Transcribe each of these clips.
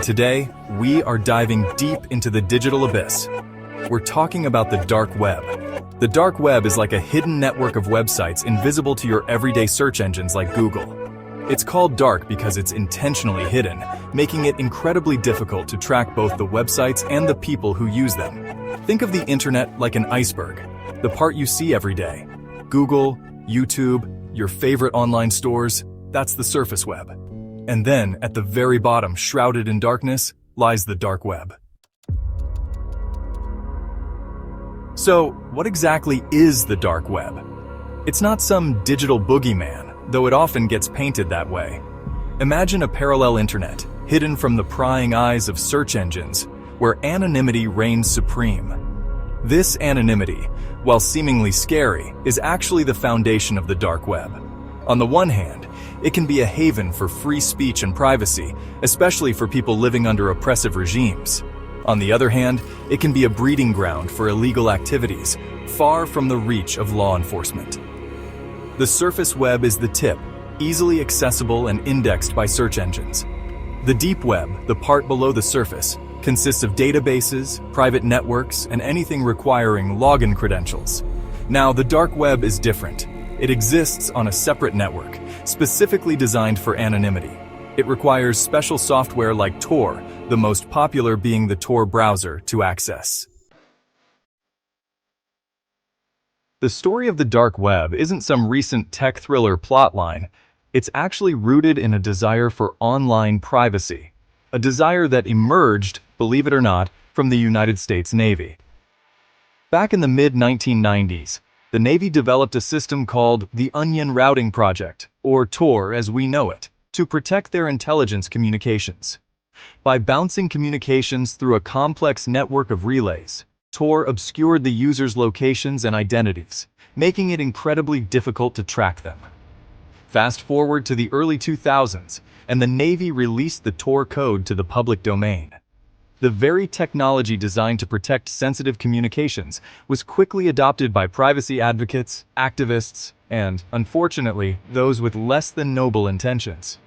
Today, we are diving deep into the digital abyss. We're talking about the dark web. The dark web is like a hidden network of websites invisible to your everyday search engines like Google. It's called dark because it's intentionally hidden, making it incredibly difficult to track both the websites and the people who use them. Think of the internet like an iceberg, the part you see every day. Google, YouTube, your favorite online stores, that's the surface web. And then, at the very bottom, shrouded in darkness, lies the dark web. So, what exactly is the dark web? It's not some digital boogeyman, though it often gets painted that way. Imagine a parallel internet, hidden from the prying eyes of search engines, where anonymity reigns supreme. This anonymity, while seemingly scary, is actually the foundation of the dark web. On the one hand, it can be a haven for free speech and privacy, especially for people living under oppressive regimes. On the other hand, it can be a breeding ground for illegal activities, far from the reach of law enforcement. The surface web is the tip, easily accessible and indexed by search engines. The deep web, the part below the surface, consists of databases, private networks, and anything requiring login credentials. Now, the dark web is different. It exists on a separate network, specifically designed for anonymity. It requires special software like Tor, the most popular being the Tor browser, to access. The story of the dark web isn't some recent tech thriller plotline. It's actually rooted in a desire for online privacy, a desire that emerged, believe it or not, from the United States Navy. Back in the mid-1990s, the Navy developed a system called the Onion Routing Project, or Tor as we know it, to protect their intelligence communications. By bouncing communications through a complex network of relays, Tor obscured the user's locations and identities, making it incredibly difficult to track them. Fast forward to the early 2000s, and the Navy released the Tor code to the public domain. The very technology designed to protect sensitive communications was quickly adopted by privacy advocates, activists, and, unfortunately, those with less than noble intentions.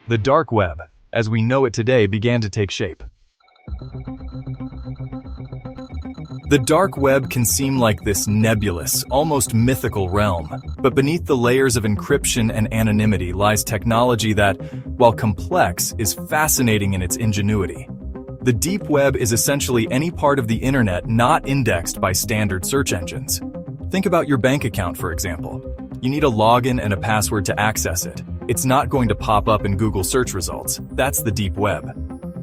The dark web, as we know it today, began to take shape. The dark web can seem like this nebulous, almost mythical realm, but beneath the layers of encryption and anonymity lies technology that, while complex, is fascinating in its ingenuity. The deep web is essentially any part of the internet not indexed by standard search engines. Think about your bank account, for example. You need a login and a password to access it. It's not going to pop up in Google search results. That's the deep web.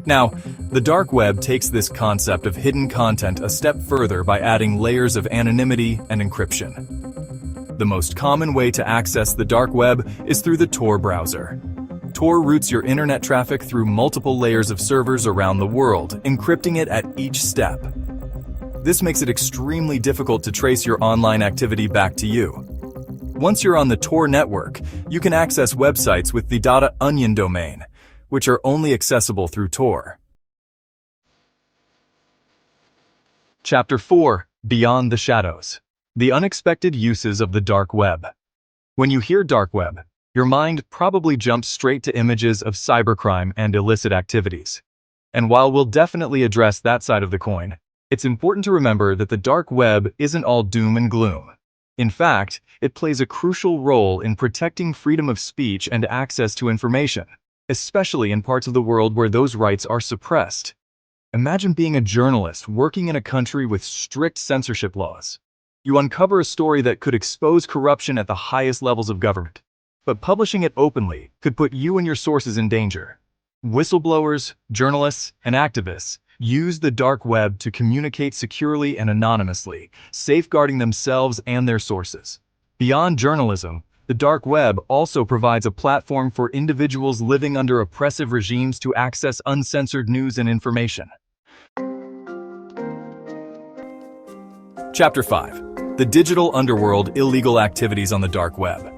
Now, the dark web takes this concept of hidden content a step further by adding layers of anonymity and encryption. The most common way to access the dark web is through the Tor browser. Tor routes your internet traffic through multiple layers of servers around the world, encrypting it at each step. This makes it extremely difficult to trace your online activity back to you. Once you're on the Tor network, you can access websites with the .onion domain, which are only accessible through Tor. Chapter 4: Beyond the Shadows. The unexpected uses of the dark web. When you hear dark web, your mind probably jumps straight to images of cybercrime and illicit activities. And while we'll definitely address that side of the coin, it's important to remember that the dark web isn't all doom and gloom. In fact, it plays a crucial role in protecting freedom of speech and access to information, especially in parts of the world where those rights are suppressed. Imagine being a journalist working in a country with strict censorship laws. You uncover a story that could expose corruption at the highest levels of government. But publishing it openly could put you and your sources in danger. Whistleblowers, journalists, and activists use the dark web to communicate securely and anonymously, safeguarding themselves and their sources. Beyond journalism, the dark web also provides a platform for individuals living under oppressive regimes to access uncensored news and information. Chapter 5: The Digital Underworld: Illegal Activities on the Dark Web.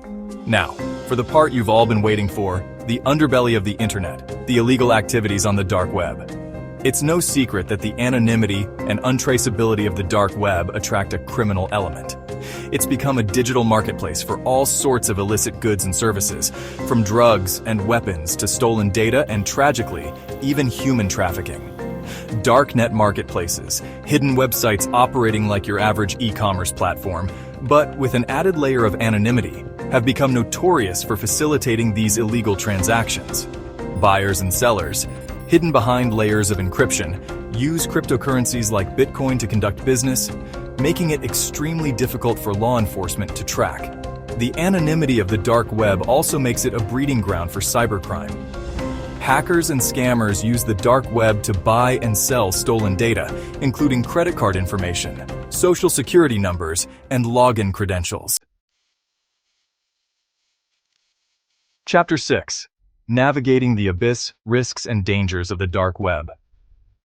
Now, for the part you've all been waiting for, the underbelly of the internet, the illegal activities on the dark web. It's no secret that the anonymity and untraceability of the dark web attract a criminal element. It's become a digital marketplace for all sorts of illicit goods and services, from drugs and weapons to stolen data and, tragically, even human trafficking. Darknet marketplaces, hidden websites operating like your average e-commerce platform, but with an added layer of anonymity, have become notorious for facilitating these illegal transactions. Buyers and sellers, hidden behind layers of encryption, use cryptocurrencies like Bitcoin to conduct business, making it extremely difficult for law enforcement to track. The anonymity of the dark web also makes it a breeding ground for cybercrime. Hackers and scammers use the dark web to buy and sell stolen data, including credit card information, social security numbers, and login credentials. Chapter 6. Navigating the Abyss, Risks and Dangers of the Dark Web.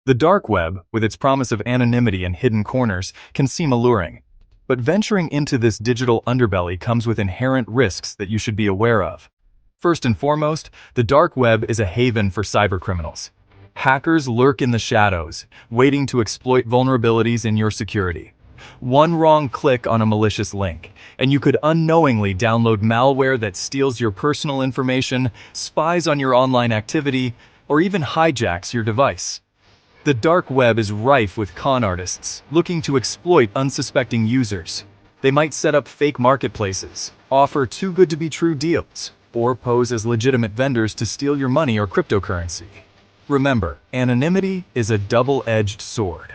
The dark web, with its promise of anonymity and hidden corners, can seem alluring. But venturing into this digital underbelly comes with inherent risks that you should be aware of. First and foremost, the dark web is a haven for cybercriminals. Hackers lurk in the shadows, waiting to exploit vulnerabilities in your security. One wrong click on a malicious link, and you could unknowingly download malware that steals your personal information, spies on your online activity, or even hijacks your device. The dark web is rife with con artists looking to exploit unsuspecting users. They might set up fake marketplaces, offer too good to be true deals, or pose as legitimate vendors to steal your money or cryptocurrency. Remember, anonymity is a double-edged sword.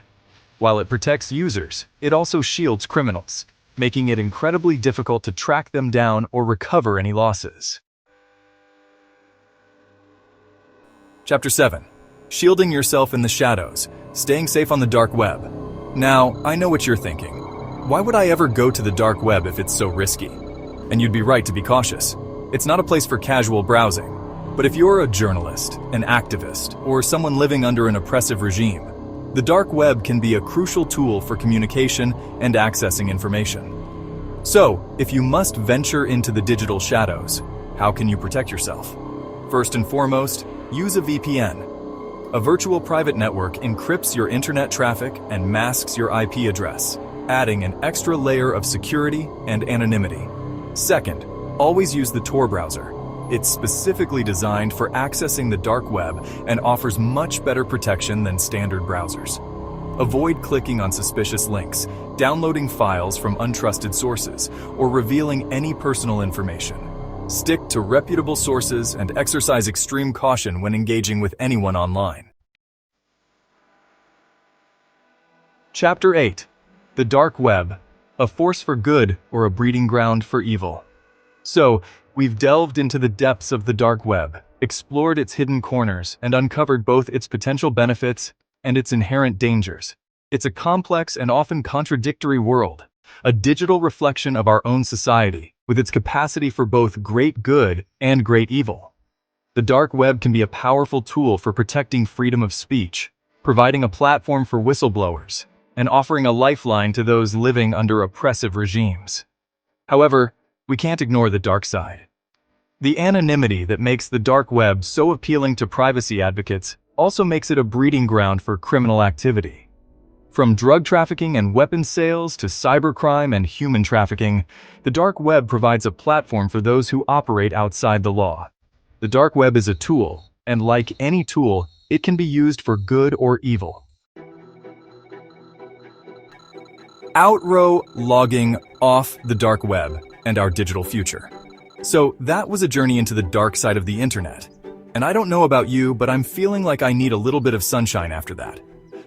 While it protects users, it also shields criminals, making it incredibly difficult to track them down or recover any losses. Chapter 7. Shielding yourself in the shadows, staying safe on the dark web. Now, I know what you're thinking. Why would I ever go to the dark web if it's so risky? And you'd be right to be cautious. It's not a place for casual browsing. But if you're a journalist, an activist, or someone living under an oppressive regime, the dark web can be a crucial tool for communication and accessing information. So, if you must venture into the digital shadows, how can you protect yourself? First and foremost, use a VPN. A virtual private network encrypts your internet traffic and masks your IP address, adding an extra layer of security and anonymity. Second, always use the Tor browser. It's specifically designed for accessing the dark web and offers much better protection than standard browsers. Avoid clicking on suspicious links, downloading files from untrusted sources, or revealing any personal information. Stick to reputable sources and exercise extreme caution when engaging with anyone online. Chapter 8. The Dark Web, a force for good or a breeding ground for evil. So, we've delved into the depths of the dark web, explored its hidden corners, and uncovered both its potential benefits and its inherent dangers. It's a complex and often contradictory world, a digital reflection of our own society, with its capacity for both great good and great evil. The dark web can be a powerful tool for protecting freedom of speech, providing a platform for whistleblowers, and offering a lifeline to those living under oppressive regimes. However, we can't ignore the dark side. The anonymity that makes the dark web so appealing to privacy advocates also makes it a breeding ground for criminal activity. From drug trafficking and weapons sales to cybercrime and human trafficking, the dark web provides a platform for those who operate outside the law. The dark web is a tool, and like any tool, it can be used for good or evil. Logging off the dark web and our digital future. So that was a journey into the dark side of the internet. And I don't know about you, but I'm feeling like I need a little bit of sunshine after that.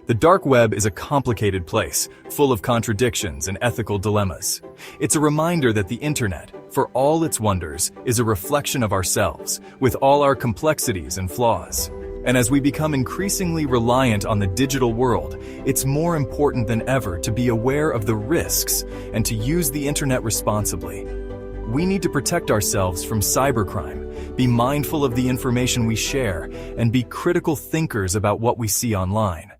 The dark web is a complicated place, full of contradictions and ethical dilemmas. It's a reminder that the internet, for all its wonders, is a reflection of ourselves, with all our complexities and flaws. And as we become increasingly reliant on the digital world, it's more important than ever to be aware of the risks and to use the internet responsibly. We need to protect ourselves from cybercrime, be mindful of the information we share, and be critical thinkers about what we see online.